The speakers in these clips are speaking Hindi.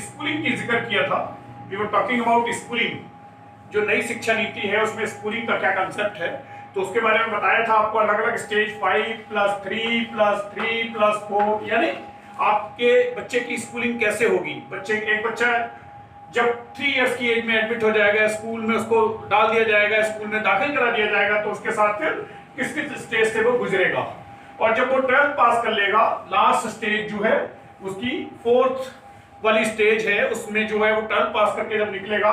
स्कूलिंग की जिक्र किया था। We were talking about schooling, जो नई शिक्षा नीति है उसमें स्कूलिंग का क्या कंसेप्ट है, तो उसके बारे में बताया था आपको। अलग अलग स्टेज 5+3+3+4, यानी आपके बच्चे की स्कूलिंग कैसे होगी। एक बच्चा जब 3 इयर्स की एज में एडमिट हो जाएगा स्कूल में, उसको डाल दिया जाएगा, स्कूल में दाखिल करा दिया जाएगा, तो उसके साथ फिर किस किस स्टेज से वो गुजरेगा। और जब वो 12th पास कर लेगा, लास्ट स्टेज जो है उसकी 4th वाली स्टेज है, उसमें जो है वो 12th पास करके जब निकलेगा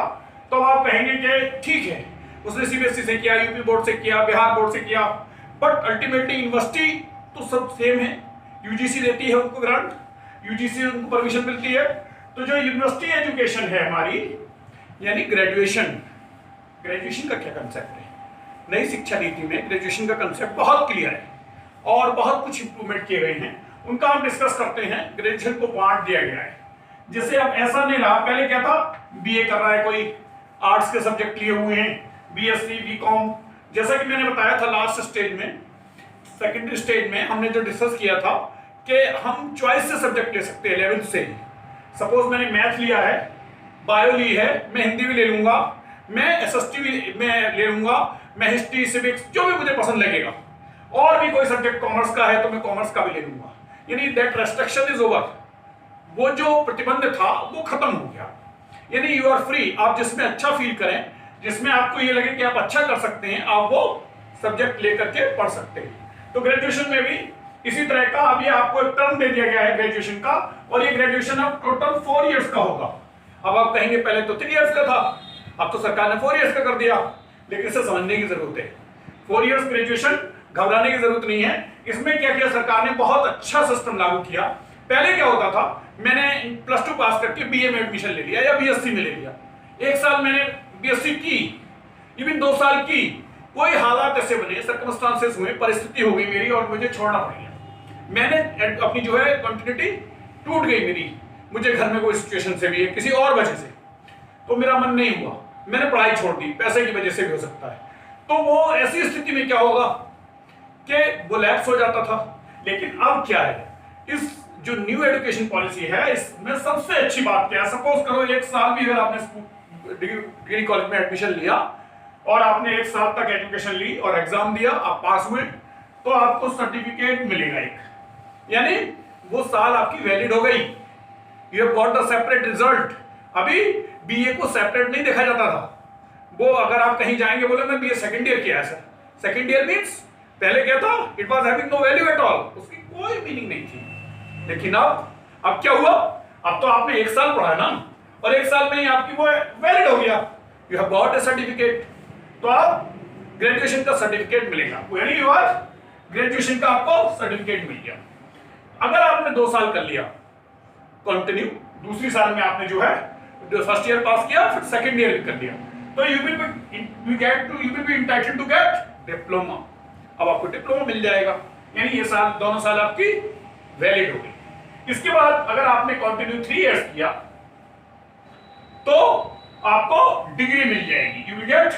तो आप कहेंगे कि ठीक है उसने सीबीएसई से किया, यूपी बोर्ड से किया, बिहार बोर्ड से किया, बट अल्टीमेटली यूनिवर्सिटी तो सब सेम है। यूजीसी देती है उनको ग्रांट, यूजीसी उनको परमिशन मिलती है। तो जो यूनिवर्सिटी एजुकेशन है हमारी, यानी ग्रेजुएशन का क्या कंसेप्ट है, नई शिक्षा नीति में ग्रेजुएशन का कंसेप्ट बहुत क्लियर है और बहुत कुछ इंप्रूवमेंट किए गए हैं, उनका हम डिस्कस करते हैं। ग्रेजुएशन को बांट दिया गया है, जैसे अब ऐसा नहीं रहा, पहले क्या था, बीए कर रहा है कोई, आर्ट्स के सब्जेक्ट लिए हुए हैं, बीएससी बीकॉम, जैसा कि मैंने बताया था लास्ट स्टेज में, सेकेंडरी स्टेज में हमने जो डिस्कस किया था कि हम चॉइस से सब्जेक्ट ले सकते हैं 11th से। सपोज मैंने मैथ लिया है, बायो ली है, मैं हिंदी भी ले लूंगा, मैं एसएसटी भी मैं ले लूंगा, मैं हिस्ट्री सिविक्स जो भी मुझे पसंद लगेगा, और भी कोई सब्जेक्ट कॉमर्स का है तो मैं कॉमर्स का भी ले लूंगा। यानी दैट रेस्ट्रिक्शन इज ओवर, वो जो प्रतिबंध था वो खत्म हो गया। यानी यू आर फ्री, आप जिसमें अच्छा फील करें, जिसमें आपको ये लगे कि आप अच्छा कर सकते हैं, आप वो सब्जेक्ट लेकर के पढ़ सकते हैं। तो ग्रेजुएशन में भी इसी तरह का अभी आपको एक टर्म दे दिया गया है ग्रेजुएशन का, और ये ग्रेजुएशन अब टोटल 4 इयर्स का होगा। अब आप कहेंगे पहले तो 3 इयर्स का था, अब तो सरकार ने 4 इयर्स का कर दिया, लेकिन इसे समझने की जरूरत है। 4 इयर्स ग्रेजुएशन, घबराने की जरूरत नहीं है। इसमें क्या किया सरकार ने, बहुत अच्छा सिस्टम लागू किया। पहले क्या होता था, मैंने +2 पास करके बीए में एडमिशन ले लिया या बीएससी में ले लिया, 1 साल मैंने बीएससी की, इवन 2 साल की, कोई हालात ऐसे बने, सर्कमस्टांसेस हुए, परिस्थिति हो गई मेरी और मुझे छोड़ना पड़ गया, मैंने अपनी जो है कंटिन्यूटी टूट गई मेरी, मुझे घर में कोई सिचुएशन से भी है, किसी और वजह से, तो मेरा मन नहीं हुआ, मैंने पढ़ाई छोड़ दी, पैसे की वजह से भी हो सकता है। तो वो ऐसी स्थिति में क्या होगा कि वो लैप्स हो जाता था। लेकिन अब क्या है, इस जो न्यू एजुकेशन पॉलिसी है, इसमें सबसे अच्छी बात क्या है, सपोज करो 1 साल भी अगर आपने डिग्री कॉलेज में एडमिशन लिया और आपने 1 साल तक एजुकेशन ली और एग्जाम दिया, आप पास हुए, तो आपको सर्टिफिकेट मिलेगा एक, यानी वो साल आपकी वैलिड हो गई, you have got the separate result. अभी बीए को सेपरेट नहीं देखा जाता था, वो अगर आप कहीं जाएंगे बोले मैं बीए सेकंड ईयर किया है सर, सेकंड ईयर मींस पहले क्या था, it was having no value at all, उसकी कोई मीनिंग नहीं थी। लेकिन अब क्या हुआ, अब तो आपने 1 साल पढ़ा ना, और 1 साल में ही आपकी वो वैलिड हो गया, you have got a certificate, तो आप ग्रेजुएशन का सर्टिफिकेट मिलेगा, यानी यू आर ग्रेजुएशन का आपको सर्टिफिकेट मिल गया। अगर आपने 2 साल कर लिया कंटिन्यू, दूसरी साल में आपने जो है फर्स्ट ईयर पास किया, फिर सेकंड ईयर कर दिया, तो you will be entitled to get diploma, अब आपको डिप्लोमा मिल जाएगा, यानी ये साल, दोनों साल आपकी वैलिड हो गई। इसके बाद अगर आपने कंटिन्यू 3 इयर्स किया तो आपको डिग्री मिल जाएगी, यू विल गेट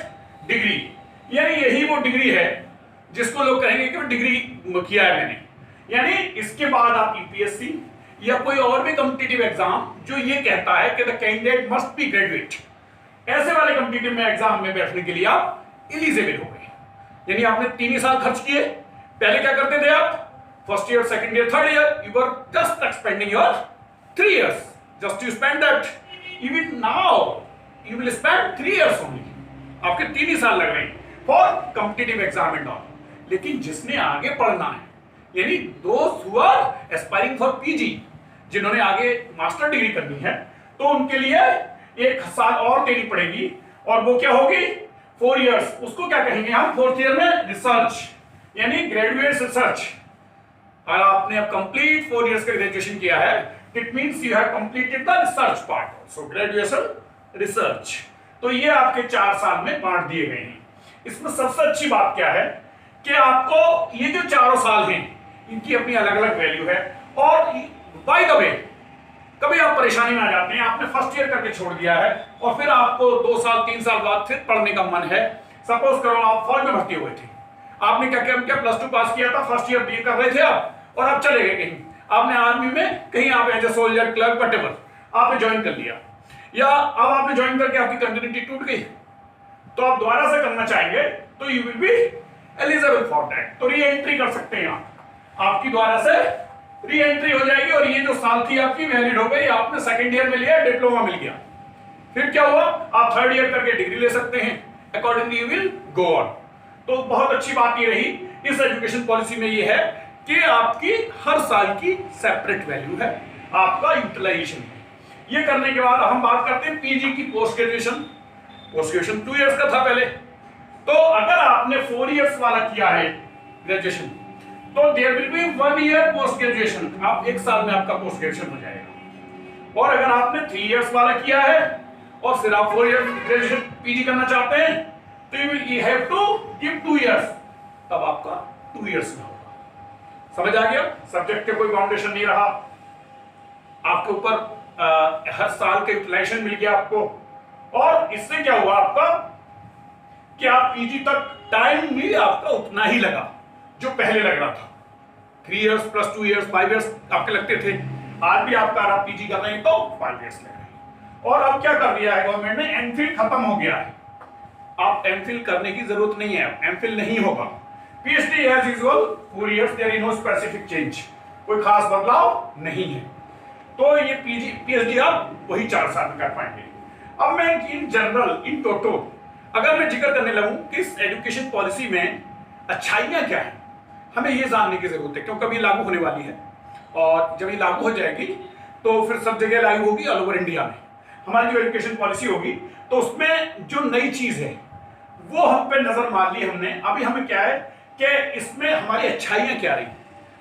डिग्री, यानी यही वो डिग्री है जिसको लोग कहेंगे कि डिग्री किया है मैंने। यानी इसके बाद आप यूपीएससी या कोई और भी कॉम्पिटिटिव एग्जाम जो ये कहता है कि the candidate must be graduate, ऐसे वाले कॉम्पिटिटिव में एग्जाम में बैठने के लिए आप एलिजिबल हो गए। यानी आपने 3 ही साल खर्च किए, पहले क्या करते थे आप, first year, second year, third year, you were just expending your 3 years just to spend that, even now you will spend 3 years only, आपके 3 ही साल लग रहे हैं for competitive exam and all. लेकिन जिसने आगे पढ़ना है, यानी दोस्त who are aspiring for PG, जिन्होंने आगे मास्टर डिग्री करनी है, तो उनके लिए 1 साल और देनी पड़ेगी, और वो क्या होगी 4 इयर्स, उसको क्या कहेंगे हम 4th ईयर में रिसर्च, यानी ग्रेजुएट रिसर्च। और आपने अब कंप्लीट 4 इयर्स का ग्रेजुएशन किया है, it means you have completed the research part, so graduation research. तो ये आपके 4 साल में बांट दिए गए हैं। इसमें सबसे अच्छी बात क्या है कि आपको ये जो 4 साल हैं इनकी अपनी अलग अलग वैल्यू है। और बाय द वे, कभी आप परेशानी में आ जाते हैं, आपने फर्स्ट ईयर करके छोड़ दिया है और फिर आपको 2 साल 3 साल बाद फिर पढ़ने का मन है। सपोज करो आप फौज में भर्ती हुए थे, आपने क्या किया, +2 पास किया था, फर्स्ट ईयर बीए कर रहे थे आप, और आप चले गए कहीं, आपने आर्मी में कहीं आप as a soldier, clerk, whatever, आपने ज्वाइन कर लिया, या अब आपने ज्वाइन करके आपकी कंटिन्यूटी टूट गई, तो आप दोबारा से करना चाहेंगे तो you will be eligible for that, तो री एंट्री कर सकते हैं आप, आपकी दोबारा से री एंट्री हो जाएगी और ये जो साल थी आपकी वैलिड हो गई, आपने सेकंड ईयर में लिया, डिप्लोमा मिल गया, फिर क्या हुआ, आप थर्ड ईयर करके डिग्री ले सकते हैं, accordingly you will go on. तो बहुत अच्छी बात ये रही इस एजुकेशन पॉलिसी में, ये है कि आपकी हर साल की सेपरेट वैल्यू है, आपका यूटिलाइजेशन। ये करने के बाद हम बात करते हैं पीजी की, post graduation. Post graduation 2 years का था पहले, तो अगर आपने 4 इयर्स वाला किया है ग्रेजुएशन, तो there will be 1 year post graduation, आप 1 साल में आपका पोस्ट ग्रेजुएशन हो जाएगा। और अगर आपने 3 इयर्स वाला किया है और फिर आप 4 ईयर ग्रेजुएशन पीजी करना चाहते हैं, तो you have to give 2 years, तब आपका 2 इयर्स में होगा। समझ आ गया? सब्जेक्ट के कोई बाउंडेशन नहीं रहा, आपके ऊपर हर साल का यूटिलाइजेशन मिल गया आपको, और इससे क्या हुआ आपका कि आप पीजी तक टाइम भी आपका उतना ही लगा जो पहले लग रहा था। 3 इयर्स प्लस 2 इयर्स 5 इयर्स आपके लगते थे, आज भी आपका आप पीजी कर रहे हैं तो 5 इयर्स लग रहे हैं। और अब क्या कर दिया है गवर्नमेंट ने, एमफिल खत्म हो गया है, आप एमफिल करने की जरूरत नहीं है, एमफिल नहीं होगा, PhD as usual 4 years, there is no specific change, कोई खास बदलाव नहीं है। तो ये पीएचडी आप वही 4 साल में कर पाएंगे। अब मैं इन जनरल, इन टोटल अगर मैं जिक्र करने लगूं कि इस एजुकेशन पॉलिसी में अच्छाइयां क्या हैं, हमें ये जानने की जरूरत है, क्योंकि अभी लागू होने वाली है, और जब ये लागू हो जाएगी तो फिर सब जगह लागू होगी, ऑल ओवर इंडिया में हमारी जो एजुकेशन पॉलिसी होगी, तो उसमें जो नई चीज है वो हम पे नजर मार ली हमने। अभी हमें क्या है कि इसमें हमारी अच्छाइयां क्या रही,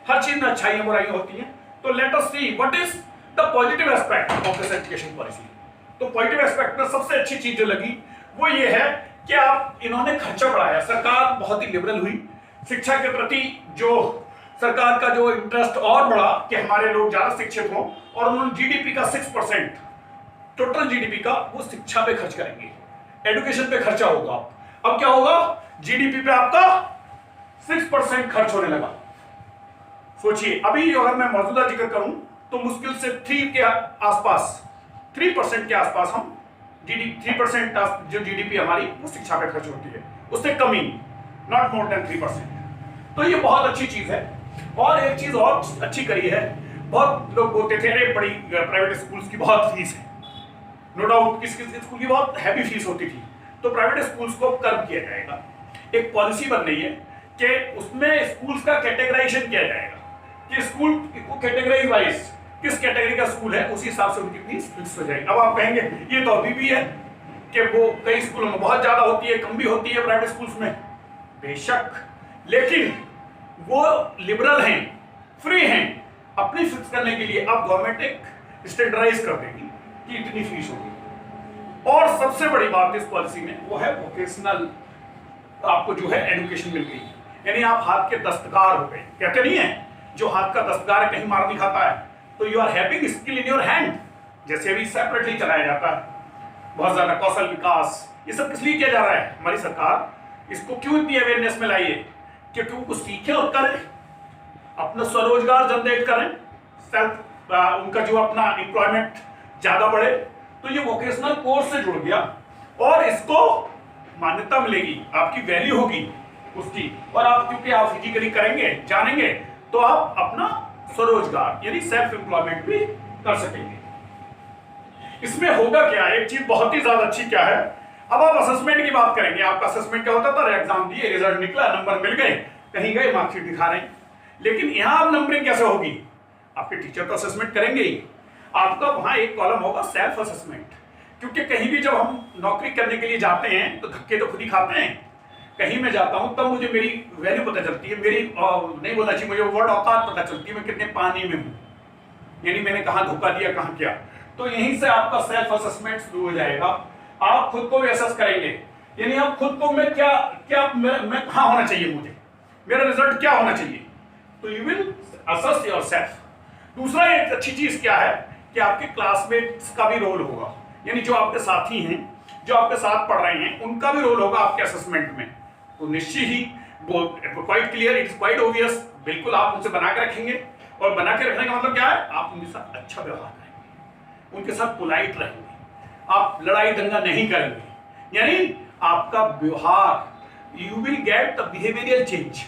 हर चीज में अच्छाइयां बुराइयां होती हैं, तो let us see what is the positive aspect of this education policy. तो पॉजिटिव एस्पेक्ट में सबसे अच्छी चीज जो लगी वो ये है कि आप इन्होंने खर्चा बढ़ाया, सरकार बहुत ही लिबरल हुई, शिक्षा के प्रति जो सरकार का जो इंटरेस्ट और बढ़ा कि हमारे लोग ज्यादा शिक्षित हों, और उन्होंने जीडीपी का 6%, टोटल जीडीपी का वो शिक्षा पे खर्च करेंगे, एजुकेशन पे खर्चा होगा। अब क्या होगा, जीडीपी पे आपका 6% खर्च होने लगा। सोचिए, अभी अगर मैं मौजूदा जिक्र करूं तो मुश्किल से 3 के आसपास, 3% के आसपास हम 3% जो जीडीपी हमारी वो शिक्षा पे खर्च होती है, उससे कमी, नॉट मोर देन 3%। तो ये बहुत अच्छी चीज है। और एक चीज और अच्छी करी है, बहुत लोग बोलते थे अरे बड़ी प्राइवेट स्कूल्स की बहुत फीस है, नो डाउट किसी स्कूल की बहुत हैवी फीस होती थी, तो प्राइवेट स्कूल्स को कर्व किया जाएगा। एक पॉलिसी बन रही है कि उसमें स्कूल्स का कैटेगराइजेशन किया जाएगा कि स्कूल को कैटेगराइज वाइज किस कैटेगरी का स्कूल है, उसी हिसाब से उनकी फीस फिक्स हो जाएगी। अब आप कहेंगे ये तो अभी भी है कि वो कई स्कूलों में बहुत ज्यादा होती है, कम भी होती है प्राइवेट स्कूल्स में, बेशक, लेकिन वो लिबरल हैं, फ्री हैं अपनी फिक्स करने के लिए। अब गवर्नमेंट एक स्टैंडर्डाइज कर देगी कि इतनी फीस होगी। और सबसे बड़ी बात इस पॉलिसी में वो है वोकेशनल, आपको जो है एजुकेशन मिल गई, यानी आप हाथ के दस्तकार हो गए। कहते नहीं है जो हाथ का दस्तकार है कहीं मार नहीं खाता है, तो you are having skill in your hand, जैसे अभी सेपरेटली चलाया जाता है बहुत ज्यादा कौशल विकास, ये सब किस लिए किया जा रहा है, हमारी सरकार इसको क्यों इतनी अवेयरनेस में लाई है, क्योंकि वो कुछ सीखें और करें, अपना स्वरोजगार जनरेट करें, सेल्फ उनका जो अपना एम्प्लॉयमेंट ज्यादा बढ़े। तो ये वोकेशनल कोर्स से जुड़ गया और इसको मान्यता मिलेगी, आपकी वैल्यू होगी उसकी, और आप क्योंकि आप फिजिकली करेंगे, जानेंगे, तो आप अपना स्वरोजगार यानी सेल्फ एम्प्लॉयमेंट भी कर सकेंगे। इसमें होगा क्या, एक चीज बहुत ही ज्यादा अच्छी क्या है, अब आप असेसमेंट की बात करेंगे। आपका असेसमेंट क्या होता था, एग्जाम दिए, रिजल्ट निकला, नंबर मिल गए, कहीं गए, मार्कशीट दिखा रहे हैं। लेकिन यहां अब नंबरिंग कैसे होगी, आपके टीचर तो असेसमेंट करेंगे ही, आपका वहां एक कॉलम होगा सेल्फ असेसमेंट, क्योंकि कहीं भी जब हम नौकरी करने के लिए जाते हैं तो धक्के तो खुद ही खाते हैं। कहीं मैं जाता हूं तब मुझे मेरी वैल्यू पता चलती है, मेरी नहीं बोलना चाहिए, मुझे वर्ड औकात पता चलती है, मैं कितने पानी में हूं, यानी मैंने कहां धोखा दिया, कहां क्या। तो यहीं से आपका सेल्फ असेसमेंट शुरू हो जाएगा, आप खुद को भी असेस करेंगे, यानी आप खुद को मैं क्या क्या मैं कहां होना चाहिए, मुझे मेरा रिजल्ट क्या होना चाहिए, तो यू विल असेस योरसेल्फ। दूसरा एक अच्छी चीज क्या है कि आपके क्लासमेट्स का भी रोल होगा, यानी जो आपके साथी हैं, जो आपके साथ पढ़ रहे हैं, उनका भी रोल होगा आपके असेसमेंट में। तो निश्चित ही quite clear, it's quite obvious, बिल्कुल आप उनसे बना के रखेंगे, और बना के रखने का मतलब क्या है, आप उनके साथ अच्छा व्यवहार करेंगे, उनके साथ पोलाइट रहेंगे, आप लड़ाई दंगा नहीं करेंगे, यानी आपका व्यवहार, you will get the behavioural change,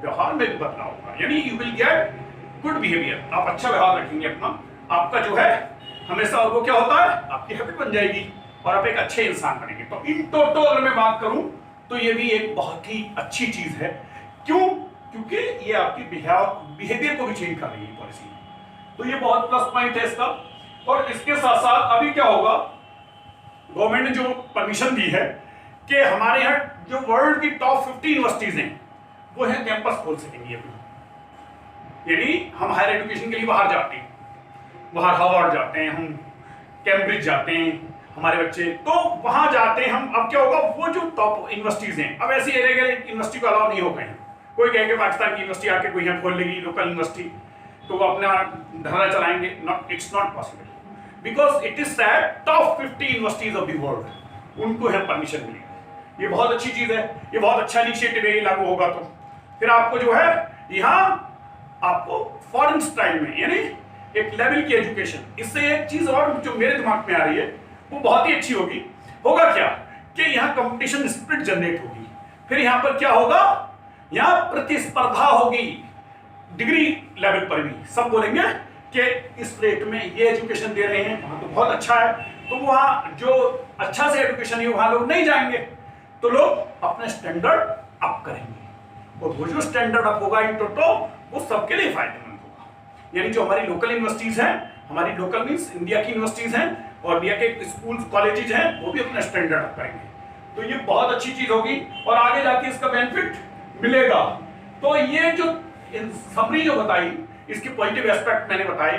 व्यवहार में भी बदलाव होगा, यानी you will get good behaviour, आप अच्छा व्यवहार रखेंगे अपना, आपका जो है हमेशा, और वो क्या होता है, आपकी हैबिट बन जाएगी और आप एक अच्छे इंसान बनेंगे। तो इन टोटल अगर मैं बात करूं तो ये भी एक बहुत ही अच्छी चीज है। क्यों? क्योंकि ये आपकी बिहेवियर को भी चेंज कर रही है पॉलिसी, तो ये बहुत प्लस पॉइंट है इसका। और इसके साथ साथ अभी क्या होगा, गवर्नमेंट ने जो परमिशन दी है कि हमारे यहाँ जो वर्ल्ड की टॉप 50 यूनिवर्सिटीज हैं वो है कैंपस खोल सकेंगी अभी, यानी हम हायर एजुकेशन के लिए बाहर जाते हैं, बाहर हार्वर्ड जाते हैं, हम कैम्ब्रिज जाते हैं हमारे बच्चे, तो वहां जाते हैं हम। अब क्या होगा, वो जो टॉप यूनिवर्सिटीज हैं अब ऐसी एरिया यूनिवर्सिटी को अलाउ नहीं हो गए हैं, कोई कहेंगे पाकिस्तान की यूनिवर्सिटी आके कोई यहाँ खोल लेगी लोकल यूनिवर्सिटी, तो वो अपना धरना चलाएंगे, it's not possible, because it is that top 50 universities of the world उनको है परमिशन मिली। ये बहुत अच्छी चीज है, ये बहुत अच्छा इनिशिएटिव है, ये लागू होगा तो फिर आपको जो है यहाँ आपको फॉरेन स्टाइल में, यानी एक लेवल की एजुकेशन, इससे एक चीज और जो मेरे दिमाग में आ रही है वो बहुत ही अच्छी होगी। होगा क्या कि यहाँ कंपटीशन स्पिरिट जनरेट होगी, फिर यहाँ पर क्या होगा, यहाँ प्रतिस्पर्धा होगी, डिग्री लेवल पर भी सब बोलेंगे कि इस रेट में ये एजुकेशन दे रहे हैं, वहां तो बहुत अच्छा है, तो वहां जो अच्छा से एजुकेशन है वहां लोग नहीं जाएंगे, तो लोग अपने स्टैंडर्ड अप करेंगे, और वो जो स्टैंडर्ड अप होगा इन टोटो वो सबके लिए फायदेमंद होगा। यानी जो हमारी लोकल यूनिवर्सिटीज हैं, हमारी लोकल मीन्स इंडिया की यूनिवर्सिटीज हैं और इंडिया के स्कूल कॉलेजेज हैं, वो भी अपना स्टैंडर्ड अप करेंगे, तो ये बहुत अच्छी चीज होगी और आगे जाके इसका बेनिफिट मिलेगा। तो ये जो समरी जो बताई, इसके पॉजिटिव एस्पेक्ट मैंने बताए,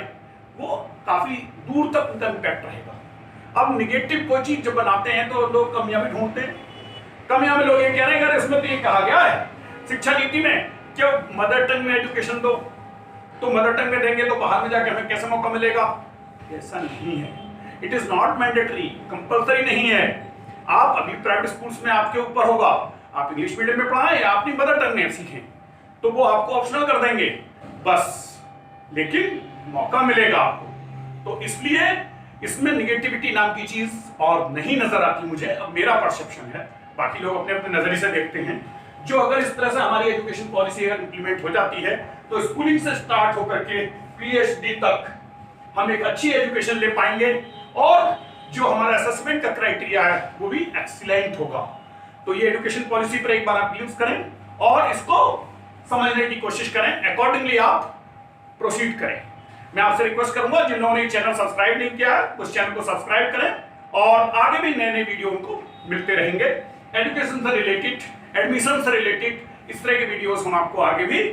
वो काफी दूर तक उनका इम्पैक्ट रहेगा। अब निगेटिव कोई चीज जब बनाते हैं तो लोग कमियां भी ढूंढते हैं, कमियां में लोग ये कह रहे हैं इसमें तो ये कहा गया है शिक्षा नीति में कि मदर टंग में एजुकेशन दो, तो मदर टंग में देंगे तो बाहर में जाके हमें कैसे मौका मिलेगा, ऐसा नहीं है, it is not mandatory, compulsory नहीं है। आप अभी प्राइवेट स्कूल्स में आपके ऊपर होगा, आप इंग्लिश मीडियम में पढ़ाएं या अपनी मदर टंग में सीखें, तो वो आपको ऑप्शनल कर देंगे बस, लेकिन मौका मिलेगा आपको। तो इसलिए इसमें निगेटिविटी नाम की चीज और नहीं नजर आती मुझे, अब मेरा परसेप्शन है, बाकी लोग अपने अपने नजरिए से देखते हैं। जो अगर इस तरह से हमारी एजुकेशन पॉलिसी अगर इंप्लीमेंट हो जाती है तो स्कूलिंग से स्टार्ट होकर के पीएचडी तक हम एक अच्छी एजुकेशन ले पाएंगे, और जो हमारा असेसमेंट का क्राइटेरिया है वो भी एक्सीलेंट होगा। तो ये एजुकेशन पॉलिसी पर एक बार आप यूज करें और इसको समझने की कोशिश करें, अकॉर्डिंगली आप प्रोसीड करें। मैं आपसे रिक्वेस्ट करूंगा जिन लोगों ने चैनल सब्सक्राइब नहीं किया है उस चैनल को सब्सक्राइब करें, और आगे भी नए नए वीडियो उनको मिलते रहेंगे, एजुकेशन से रिलेटेड, एडमिशन से रिलेटेड, इस तरह के वीडियोस हम आपको आगे भी